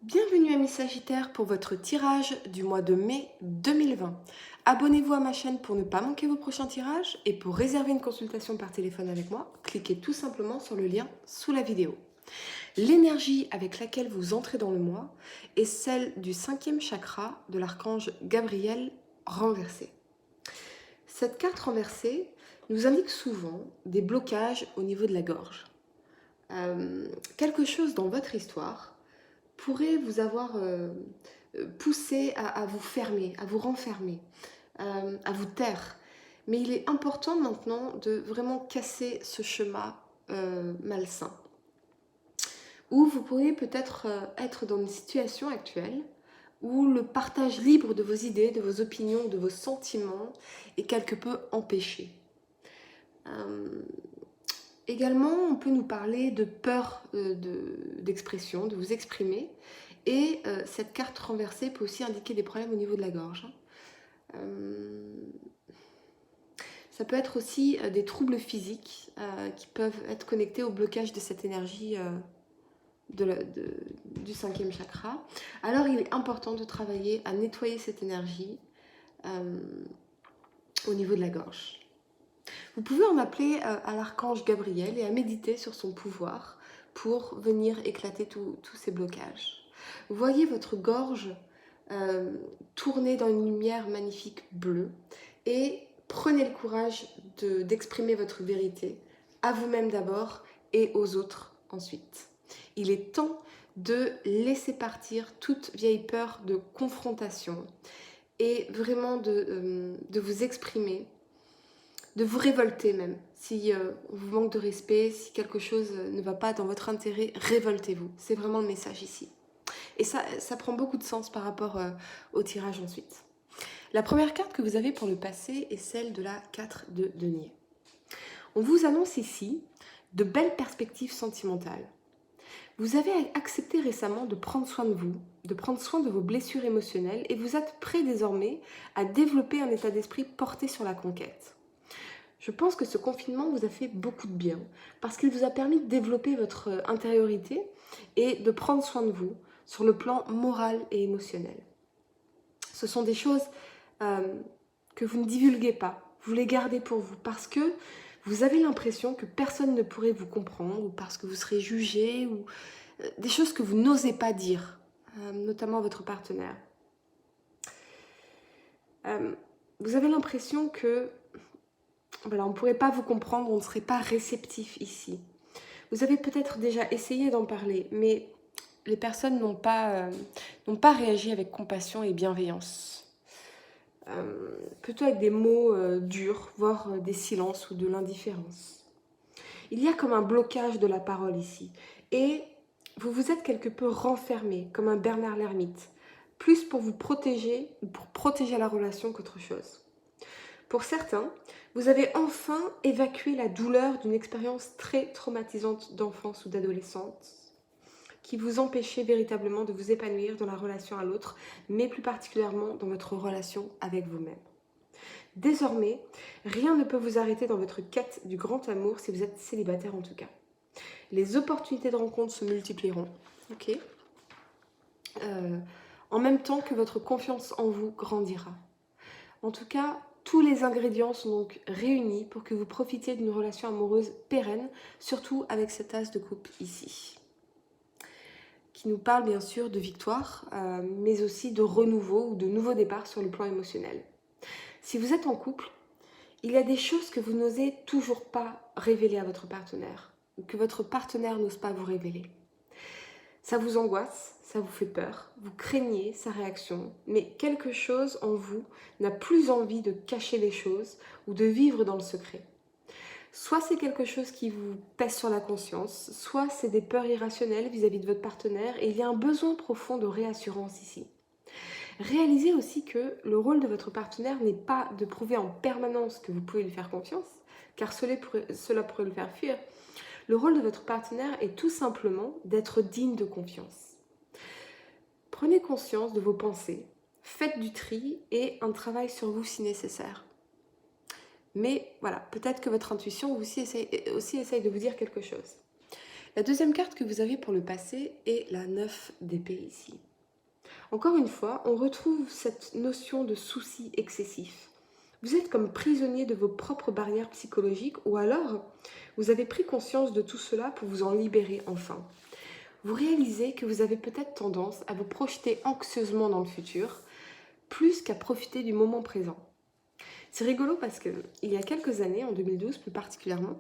Bienvenue amis Sagittaires pour votre tirage du mois de mai 2020. Abonnez-vous à ma chaîne pour ne pas manquer vos prochains tirages et pour réserver une consultation par téléphone avec moi, cliquez tout simplement sur le lien sous la vidéo. L'énergie avec laquelle vous entrez dans le mois est celle du 5e chakra de l'archange Gabriel renversé. Cette carte renversée nous indique souvent des blocages au niveau de la gorge. Quelque chose dans votre histoire pourrait vous avoir poussé à vous fermer, à vous renfermer, à vous taire. Mais il est important maintenant de vraiment casser ce schéma malsain. Ou vous pourriez peut-être être dans une situation actuelle où le partage libre de vos idées, de vos opinions, de vos sentiments est quelque peu empêché. Également, on peut nous parler de peur d'expression, de vous exprimer. Et cette carte renversée peut aussi indiquer des problèmes au niveau de la gorge. Ça peut être aussi des troubles physiques qui peuvent être connectés au blocage de cette énergie du 5e chakra. Alors il est important de travailler à nettoyer cette énergie au niveau de la gorge. Vous pouvez en appeler à l'archange Gabriel et à méditer sur son pouvoir pour venir éclater tous ces blocages. Vous voyez votre gorge tourner dans une lumière magnifique bleue et prenez le courage d'exprimer votre vérité à vous-même d'abord et aux autres ensuite. Il est temps de laisser partir toute vieille peur de confrontation et vraiment de vous exprimer, de vous révolter même. Si on vous manque de respect, si quelque chose ne va pas dans votre intérêt, révoltez-vous. C'est vraiment le message ici. Et ça prend beaucoup de sens par rapport au tirage ensuite. La première carte que vous avez pour le passé est celle de la 4 de denier. On vous annonce ici de belles perspectives sentimentales. Vous avez accepté récemment de prendre soin de vous, de prendre soin de vos blessures émotionnelles et vous êtes prêt désormais à développer un état d'esprit porté sur la conquête. Je pense que ce confinement vous a fait beaucoup de bien parce qu'il vous a permis de développer votre intériorité et de prendre soin de vous sur le plan moral et émotionnel. Ce sont des choses que vous ne divulguez pas, vous les gardez pour vous parce que vous avez l'impression que personne ne pourrait vous comprendre ou parce que vous serez jugé ou des choses que vous n'osez pas dire, notamment à votre partenaire. Vous avez l'impression que voilà, on ne pourrait pas vous comprendre, on ne serait pas réceptif ici. Vous avez peut-être déjà essayé d'en parler, mais les personnes n'ont pas réagi avec compassion et bienveillance. Plutôt avec des mots durs, voire des silences ou de l'indifférence. Il y a comme un blocage de la parole ici. Et vous vous êtes quelque peu renfermé, comme un Bernard l'ermite, plus pour vous protéger ou pour protéger la relation qu'autre chose. Pour certains, vous avez enfin évacué la douleur d'une expérience très traumatisante d'enfance ou d'adolescence qui vous empêchait véritablement de vous épanouir dans la relation à l'autre, mais plus particulièrement dans votre relation avec vous-même. Désormais, rien ne peut vous arrêter dans votre quête du grand amour si vous êtes célibataire en tout cas. Les opportunités de rencontre se multiplieront, ok, en même temps que votre confiance en vous grandira. En tout cas, tous les ingrédients sont donc réunis pour que vous profitiez d'une relation amoureuse pérenne, surtout avec cet as de coupe ici, qui nous parle bien sûr de victoire, mais aussi de renouveau ou de nouveau départ sur le plan émotionnel. Si vous êtes en couple, il y a des choses que vous n'osez toujours pas révéler à votre partenaire, ou que votre partenaire n'ose pas vous révéler. Ça vous angoisse, ça vous fait peur, vous craignez sa réaction, mais quelque chose en vous n'a plus envie de cacher les choses ou de vivre dans le secret. Soit c'est quelque chose qui vous pèse sur la conscience, soit c'est des peurs irrationnelles vis-à-vis de votre partenaire et il y a un besoin profond de réassurance ici. Réalisez aussi que le rôle de votre partenaire n'est pas de prouver en permanence que vous pouvez lui faire confiance, car cela pourrait le faire fuir. Le rôle de votre partenaire est tout simplement d'être digne de confiance. Prenez conscience de vos pensées, faites du tri et un travail sur vous si nécessaire. Mais voilà, peut-être que votre intuition aussi essaye de vous dire quelque chose. La deuxième carte que vous avez pour le passé est la 9 d'épée ici. Encore une fois, on retrouve cette notion de souci excessif. Vous êtes comme prisonnier de vos propres barrières psychologiques ou alors vous avez pris conscience de tout cela pour vous en libérer enfin. Vous réalisez que vous avez peut-être tendance à vous projeter anxieusement dans le futur plus qu'à profiter du moment présent. C'est rigolo parce qu'il y a quelques années, en 2012 plus particulièrement,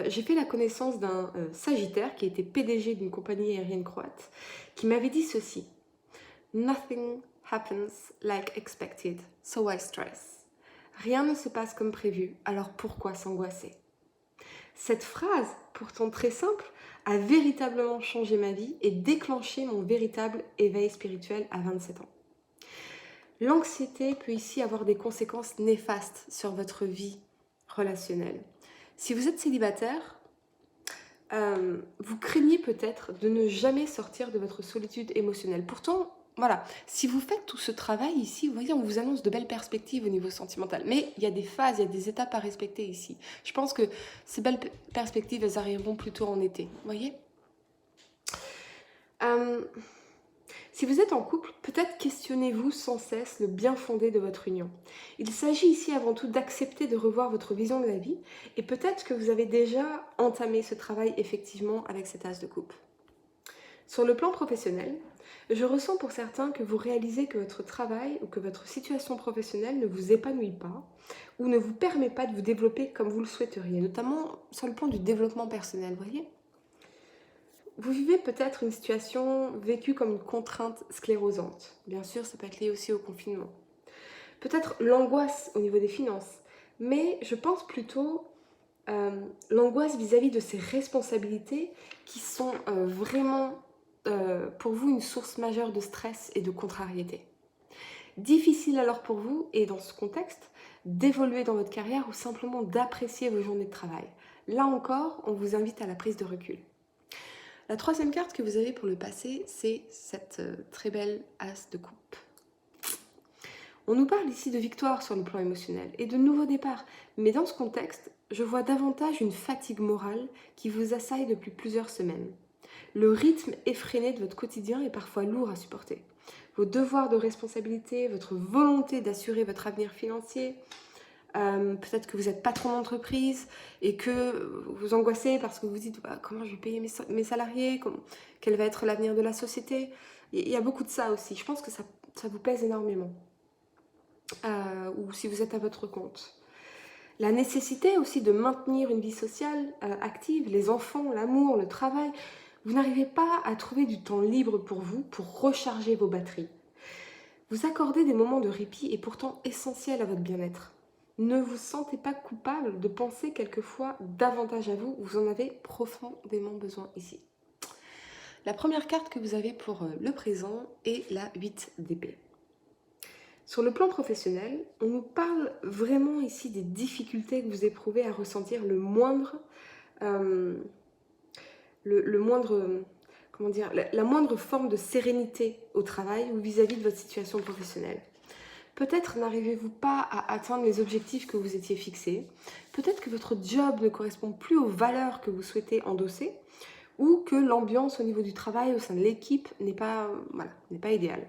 j'ai fait la connaissance d'un Sagittaire qui était PDG d'une compagnie aérienne croate qui m'avait dit ceci. Nothing happens like expected, so why stress? Rien ne se passe comme prévu, alors pourquoi s'angoisser? Cette phrase, pourtant très simple, a véritablement changé ma vie et déclenché mon véritable éveil spirituel à 27 ans. L'anxiété peut ici avoir des conséquences néfastes sur votre vie relationnelle. Si vous êtes célibataire, vous craignez peut-être de ne jamais sortir de votre solitude émotionnelle. Pourtant, voilà, si vous faites tout ce travail ici, vous voyez, on vous annonce de belles perspectives au niveau sentimental. Mais il y a des phases, il y a des étapes à respecter ici. Je pense que ces belles perspectives, elles arriveront plutôt en été, vous voyez. Si vous êtes en couple, peut-être questionnez-vous sans cesse le bien fondé de votre union. Il s'agit ici avant tout d'accepter de revoir votre vision de la vie et peut-être que vous avez déjà entamé ce travail effectivement avec cet as de coupe. Sur le plan professionnel, je ressens pour certains que vous réalisez que votre travail ou que votre situation professionnelle ne vous épanouit pas ou ne vous permet pas de vous développer comme vous le souhaiteriez, notamment sur le plan du développement personnel, voyez. Vous vivez peut-être une situation vécue comme une contrainte sclérosante. Bien sûr, ça peut être lié aussi au confinement. Peut-être l'angoisse au niveau des finances, mais je pense plutôt l'angoisse vis-à-vis de ces responsabilités qui sont vraiment pour vous une source majeure de stress et de contrariété. Difficile alors pour vous, et dans ce contexte, d'évoluer dans votre carrière ou simplement d'apprécier vos journées de travail. Là encore, on vous invite à la prise de recul. La troisième carte que vous avez pour le passé, c'est cette très belle as de coupe. On nous parle ici de victoire sur le plan émotionnel et de nouveaux départs, mais dans ce contexte, je vois davantage une fatigue morale qui vous assaille depuis plusieurs semaines. Le rythme effréné de votre quotidien est parfois lourd à supporter. Vos devoirs de responsabilité, votre volonté d'assurer votre avenir financier, peut-être que vous êtes patron d'entreprise et que vous angoissez parce que vous vous dites comment je vais payer mes salariés, quel va être l'avenir de la société. Il y a beaucoup de ça aussi. Je pense que ça vous pèse énormément. Ou si vous êtes à votre compte. La nécessité aussi de maintenir une vie sociale active, les enfants, l'amour, le travail. Vous n'arrivez pas à trouver du temps libre pour vous, pour recharger vos batteries. Vous accordez des moments de répit et pourtant essentiels à votre bien-être. Ne vous sentez pas coupable de penser quelquefois davantage à vous, vous en avez profondément besoin ici. La première carte que vous avez pour le présent est la 8 d'épée. Sur le plan professionnel, on nous parle vraiment ici des difficultés que vous éprouvez à ressentir la moindre forme de sérénité au travail ou vis-à-vis de votre situation professionnelle. Peut-être n'arrivez-vous pas à atteindre les objectifs que vous étiez fixés. Peut-être que votre job ne correspond plus aux valeurs que vous souhaitez endosser ou que l'ambiance au niveau du travail au sein de l'équipe n'est pas idéale.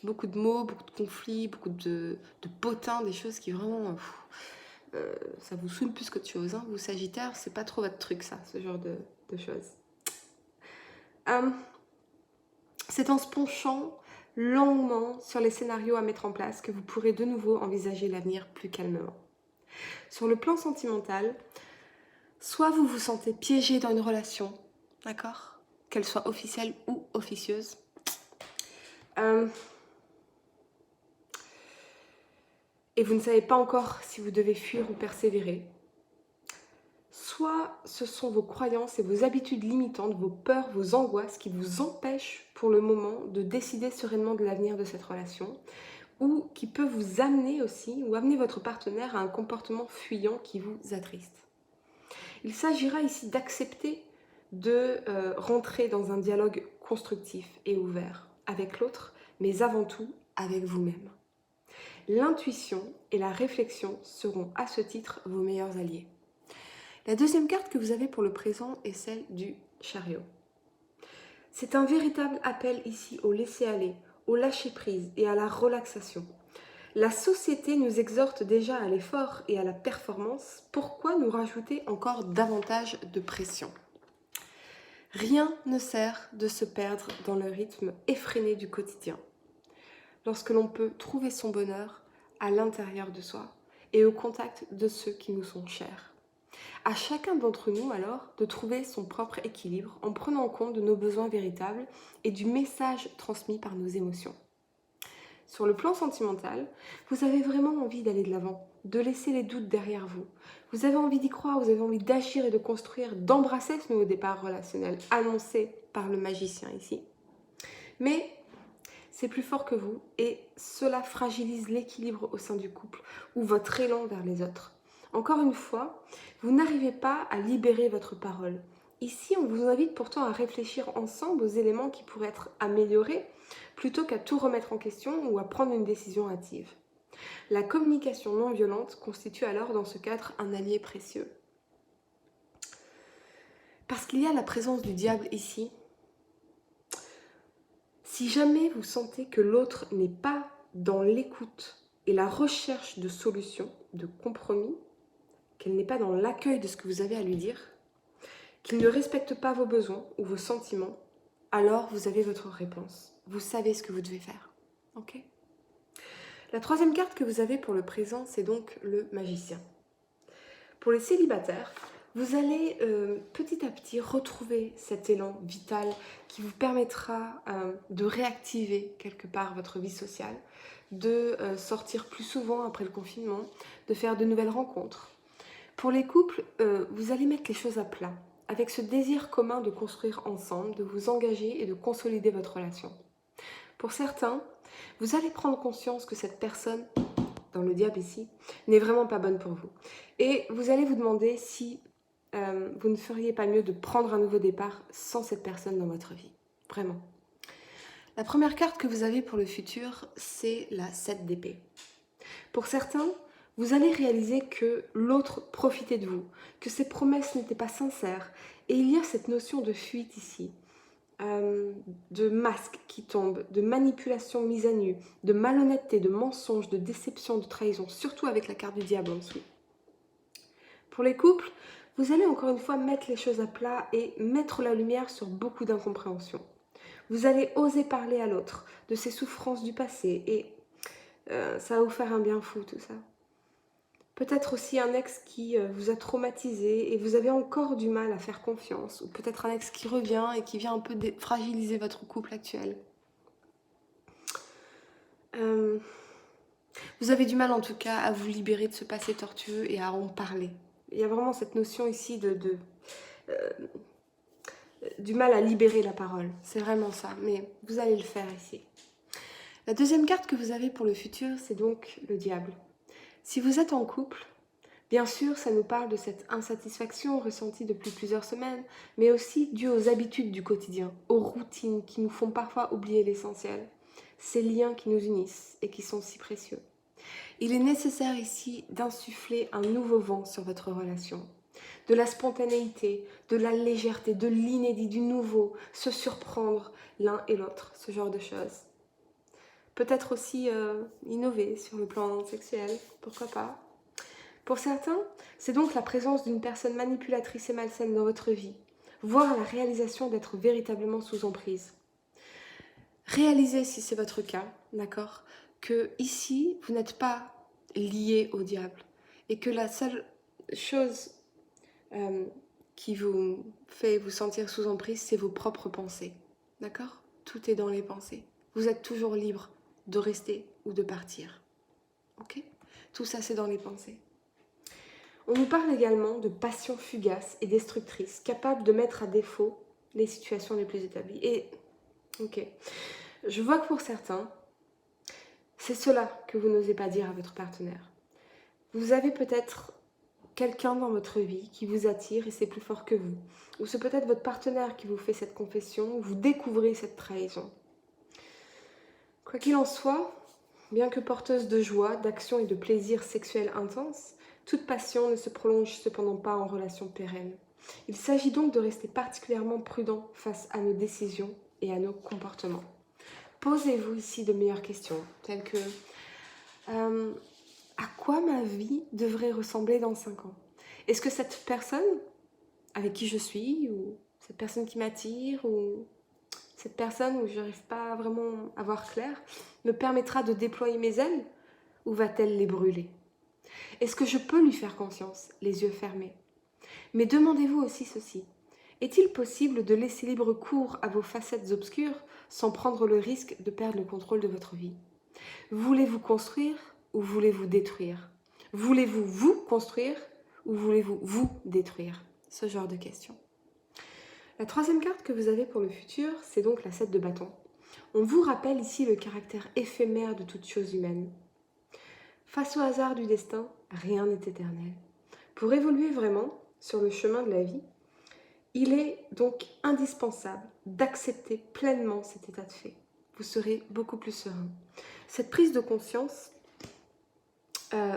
Beaucoup de mots, beaucoup de conflits, beaucoup de potins, des choses qui vraiment... ça vous saoule plus qu'autre chose. Hein. Vous, Sagittaire, c'est pas trop votre truc, ça, ce genre de choses. C'est en se penchant longuement sur les scénarios à mettre en place que vous pourrez de nouveau envisager l'avenir plus calmement. Sur le plan sentimental, soit vous vous sentez piégé dans une relation, d'accord, qu'elle soit officielle ou officieuse, et vous ne savez pas encore si vous devez fuir ou persévérer. Soit ce sont vos croyances et vos habitudes limitantes, vos peurs, vos angoisses qui vous empêchent pour le moment de décider sereinement de l'avenir de cette relation ou qui peut vous amener aussi ou amener votre partenaire à un comportement fuyant qui vous attriste. Il s'agira ici d'accepter de rentrer dans un dialogue constructif et ouvert avec l'autre, mais avant tout avec vous-même. L'intuition et la réflexion seront à ce titre vos meilleurs alliés. La deuxième carte que vous avez pour le présent est celle du chariot. C'est un véritable appel ici au laisser-aller, au lâcher-prise et à la relaxation. La société nous exhorte déjà à l'effort et à la performance. Pourquoi nous rajouter encore davantage de pression ? Rien ne sert de se perdre dans le rythme effréné du quotidien. Lorsque l'on peut trouver son bonheur à l'intérieur de soi et au contact de ceux qui nous sont chers. À chacun d'entre nous alors de trouver son propre équilibre en prenant compte de nos besoins véritables et du message transmis par nos émotions. Sur le plan sentimental, vous avez vraiment envie d'aller de l'avant, de laisser les doutes derrière vous. Vous avez envie d'y croire, vous avez envie d'agir et de construire, d'embrasser ce nouveau départ relationnel annoncé par le magicien ici. Mais c'est plus fort que vous et cela fragilise l'équilibre au sein du couple ou votre élan vers les autres. Encore une fois, vous n'arrivez pas à libérer votre parole. Ici, on vous invite pourtant à réfléchir ensemble aux éléments qui pourraient être améliorés plutôt qu'à tout remettre en question ou à prendre une décision hâtive. La communication non violente constitue alors dans ce cadre un allié précieux. Parce qu'il y a la présence du diable ici. Si jamais vous sentez que l'autre n'est pas dans l'écoute et la recherche de solutions, de compromis, qu'elle n'est pas dans l'accueil de ce que vous avez à lui dire, qu'il ne respecte pas vos besoins ou vos sentiments, alors vous avez votre réponse. Vous savez ce que vous devez faire. Ok ? La troisième carte que vous avez pour le présent, c'est donc le magicien. Pour les célibataires, vous allez petit à petit retrouver cet élan vital qui vous permettra de réactiver quelque part votre vie sociale, de sortir plus souvent après le confinement, de faire de nouvelles rencontres. Pour les couples, vous allez mettre les choses à plat, avec ce désir commun de construire ensemble, de vous engager et de consolider votre relation. Pour certains, vous allez prendre conscience que cette personne, dans le diable ici, n'est vraiment pas bonne pour vous. Et vous allez vous demander si vous ne feriez pas mieux de prendre un nouveau départ sans cette personne dans votre vie. Vraiment. La première carte que vous avez pour le futur, c'est la 7 d'épée. Pour certains, vous allez réaliser que l'autre profitait de vous, que ses promesses n'étaient pas sincères. Et il y a cette notion de fuite ici, de masque qui tombe, de manipulation mise à nu, de malhonnêteté, de mensonge, de déception, de trahison, surtout avec la carte du diable en dessous. Pour les couples, vous allez encore une fois mettre les choses à plat et mettre la lumière sur beaucoup d'incompréhension. Vous allez oser parler à l'autre de ses souffrances du passé et ça va vous faire un bien fou tout ça. Peut-être aussi un ex qui vous a traumatisé et vous avez encore du mal à faire confiance. Ou peut-être un ex qui revient et qui vient un peu fragiliser votre couple actuel. Vous avez du mal en tout cas à vous libérer de ce passé tortueux et à en parler. Il y a vraiment cette notion ici du mal à libérer la parole. C'est vraiment ça, mais vous allez le faire ici. La deuxième carte que vous avez pour le futur, c'est donc le diable. Si vous êtes en couple, bien sûr, ça nous parle de cette insatisfaction ressentie depuis plusieurs semaines, mais aussi due aux habitudes du quotidien, aux routines qui nous font parfois oublier l'essentiel, ces liens qui nous unissent et qui sont si précieux. Il est nécessaire ici d'insuffler un nouveau vent sur votre relation, de la spontanéité, de la légèreté, de l'inédit, du nouveau, se surprendre l'un et l'autre, ce genre de choses. Peut-être aussi innover sur le plan sexuel, pourquoi pas. Pour certains, c'est donc la présence d'une personne manipulatrice et malsaine dans votre vie, voire la réalisation d'être véritablement sous emprise. Réalisez, si c'est votre cas, d'accord, que ici, vous n'êtes pas lié au diable et que la seule chose qui vous fait vous sentir sous emprise, c'est vos propres pensées, d'accord ? Tout est dans les pensées. Vous êtes toujours libre de rester ou de partir. Ok ? Tout ça, c'est dans les pensées. On nous parle également de passion fugace et destructrice, capable de mettre à défaut les situations les plus établies. Et, ok, je vois que pour certains, c'est cela que vous n'osez pas dire à votre partenaire. Vous avez peut-être quelqu'un dans votre vie qui vous attire et c'est plus fort que vous. Ou c'est peut-être votre partenaire qui vous fait cette confession, ou vous découvrez cette trahison. Quoi qu'il en soit, bien que porteuse de joie, d'action et de plaisir sexuel intense, Toute passion ne se prolonge cependant pas en relation pérenne. Il s'agit donc de rester particulièrement prudent face à nos décisions et à nos comportements. Posez-vous ici de meilleures questions, telles que à quoi ma vie devrait ressembler dans 5 ans? Est-ce que cette personne avec qui je suis, ou cette personne qui m'attire, ou cette personne où je n'arrive pas vraiment à voir clair, me permettra de déployer mes ailes, ou va-t-elle les brûler? Est-ce que je peux lui faire confiance, les yeux fermés? Mais demandez-vous aussi ceci. Est-il possible de laisser libre cours à vos facettes obscures sans prendre le risque de perdre le contrôle de votre vie? Voulez-vous construire ou voulez-vous détruire? Voulez-vous vous construire ou voulez-vous vous détruire? Ce genre de questions. La troisième carte que vous avez pour le futur, c'est donc la 7 de bâton. On vous rappelle ici le caractère éphémère de toute chose humaine. Face au hasard du destin, rien n'est éternel. Pour évoluer vraiment sur le chemin de la vie, il est donc indispensable d'accepter pleinement cet état de fait. Vous serez beaucoup plus serein. Cette prise de conscience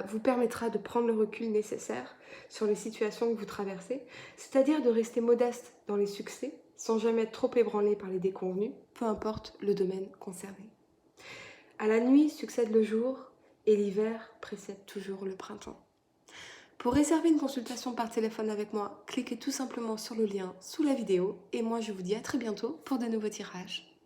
vous permettra de prendre le recul nécessaire sur les situations que vous traversez, c'est-à-dire de rester modeste dans les succès, sans jamais être trop ébranlé par les déconvenus, peu importe le domaine concerné. À la nuit succède le jour, et l'hiver précède toujours le printemps. Pour réserver une consultation par téléphone avec moi, cliquez tout simplement sur le lien sous la vidéo, et moi je vous dis à très bientôt pour de nouveaux tirages.